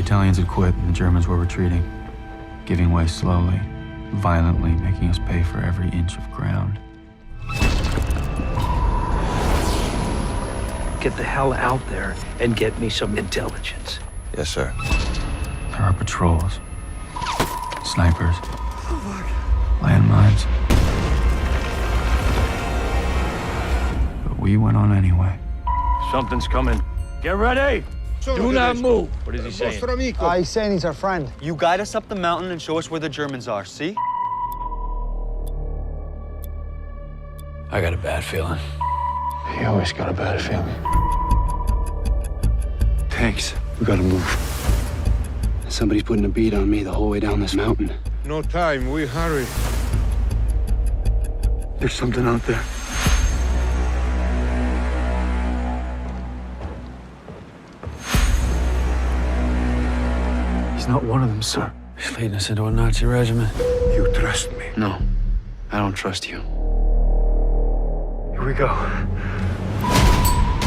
Italians had quit and the Germans were retreating, giving way slowly, violently, making us pay for every inch of ground. Get the hell out there and get me some intelligence. Yes, sir. There are patrols, snipers, landmines. But we went on anyway. Something's coming. Get ready! Do not move! What is he saying? He's saying he's our friend. You guide us up the mountain and show us where the Germans are, see? I got a bad feeling. He always got a bad feeling. Thanks. We gotta move. Somebody's putting a beat on me the whole way down this mountain. No time, we hurry. There's something out there. He's not one of them, sir. He's leading us into a Nazi regiment. You trust me? No, I don't trust you. Here we go.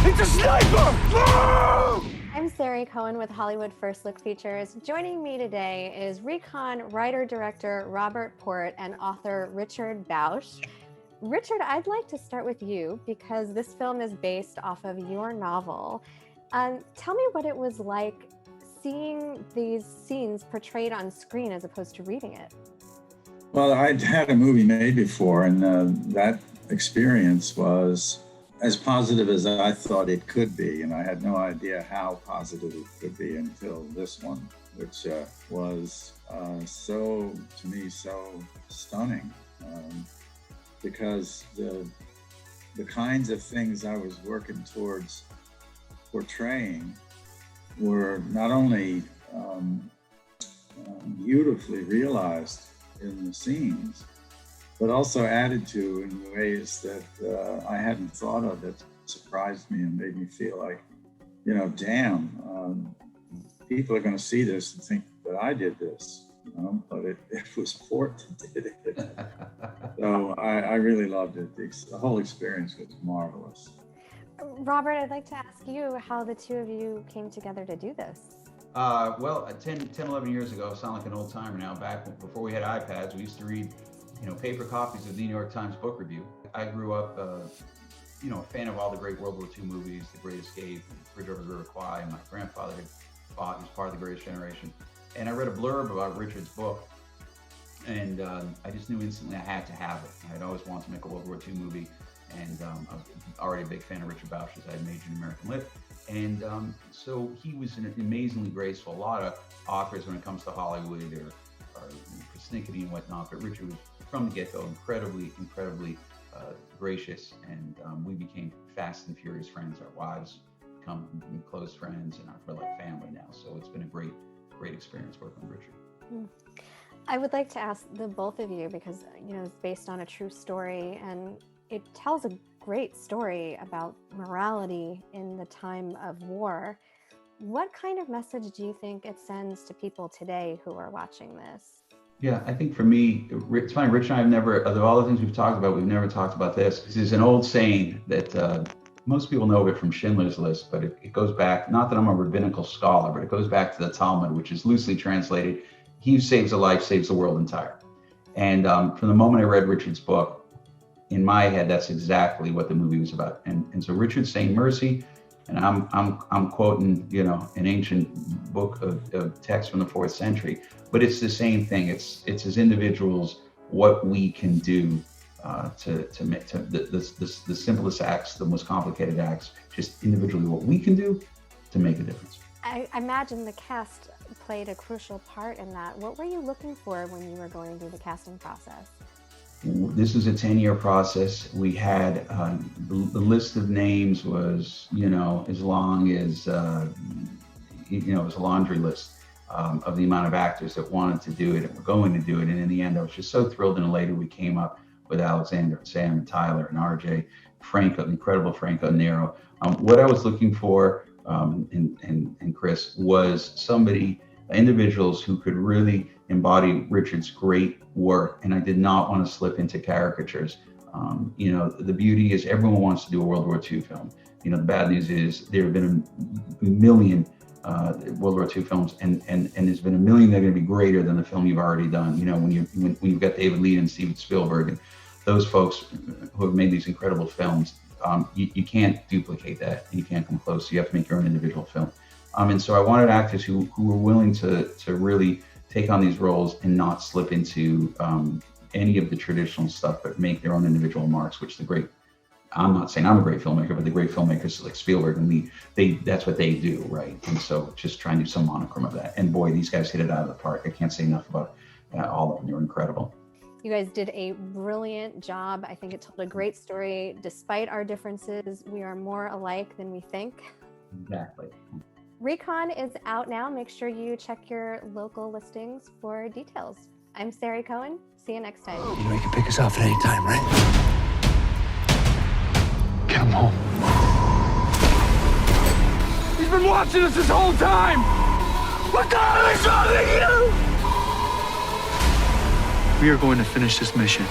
It's a sniper! I'm SARI Cohen with Hollywood First Look Features. Joining me today is Recon writer-director Robert Port and author Richard Bausch. Richard, I'd like to start with you because this film is based off of your novel. Tell me what it was like seeing these scenes portrayed on screen as opposed to reading it. Well, I'd had a movie made before, and that experience was as positive as I thought it could be, and I had no idea how positive it could be until this one, which was so stunning, because the kinds of things I was working towards portraying were not only beautifully realized in the scenes, but also added to in ways that I hadn't thought of, that surprised me and made me feel like, you know, damn, people are going to see this and think that I did this, you know, but it was Port that did it. So I really loved it. The whole experience was marvelous. Robert, I'd like to ask you how the two of you came together to do this. Well, 10, 11 years ago, I sound like an old timer now, back before we had iPads, we used to read, paper copies of the New York Times Book Review. I grew up, a fan of all the great World War II movies, The Great Escape, Bridge over WWII. My grandfather had fought, he was part of the Greatest Generation. And I read a blurb about Richard's book, and I just knew instantly I had to have it. I'd always wanted to make a World War II movie, and I was already a big fan of Richard Bausch, as I had majored in American Lit. And so he was an amazingly graceful. A lot of authors, when it comes to Hollywood, are persnickety and whatnot, but Richard was, from the get-go, incredibly gracious, and we became fast and furious friends. Our wives become close friends, and we're like family now. So it's been a great experience working with Richard. I would like to ask the both of you, because it's based on a true story, and it tells a great story about morality in the time of war. What kind of message do you think it sends to people today who are watching this? Yeah, I think for me, it's funny, Rich and I have never, of all the things we've talked about, we've never talked about this. This is an old saying that most people know of it from Schindler's List, but it goes back, not that I'm a rabbinical scholar, but it goes back to the Talmud, which is loosely translated, he who saves a life saves the world entire. And from the moment I read Richard's book, in my head, that's exactly what the movie was about. And so Richard's saying mercy, and I'm quoting, an ancient book of text from the 4th century, but it's the same thing. It's as individuals what we can do to make the simplest acts, the most complicated acts, just individually what we can do to make a difference. I imagine the cast played a crucial part in that. What were you looking for when you were going through the casting process? This was a 10-year process. We had the list of names was, as long as, it was a laundry list of the amount of actors that wanted to do it and were going to do it. And in the end, I was just so thrilled and elated. We came up with Alexander and Sam and Tyler and RJ, Franco, incredible Franco Nero. What I was looking for, and Chris, was individuals who could really embody Richard's great work, and I did not want to slip into caricatures. The beauty is everyone wants to do a World War II film. The bad news is there have been a million World War II films, and there's been a million that are going to be greater than the film you've already done. You know, when you've got David Lean and Steven Spielberg and those folks who have made these incredible films, you can't duplicate that. You can't come close. You have to make your own individual film. And so I wanted actors who were willing to really take on these roles and not slip into any of the traditional stuff, but make their own individual marks, which I'm not saying I'm a great filmmaker, but the great filmmakers like Spielberg and Lee, that's what they do, right? And so just trying to do some monochrome of that. And boy, these guys hit it out of the park. I can't say enough about all of them. They were incredible. You guys did a brilliant job. I think it told a great story. Despite our differences, we are more alike than we think. Exactly. Recon is out now. Make sure you check your local listings for details. I'm SARI Cohen. See you next time. You know you can pick us off at any time, right? Get him home. He's been watching us this whole time! What the hell is wrong with you? We are going to finish this mission.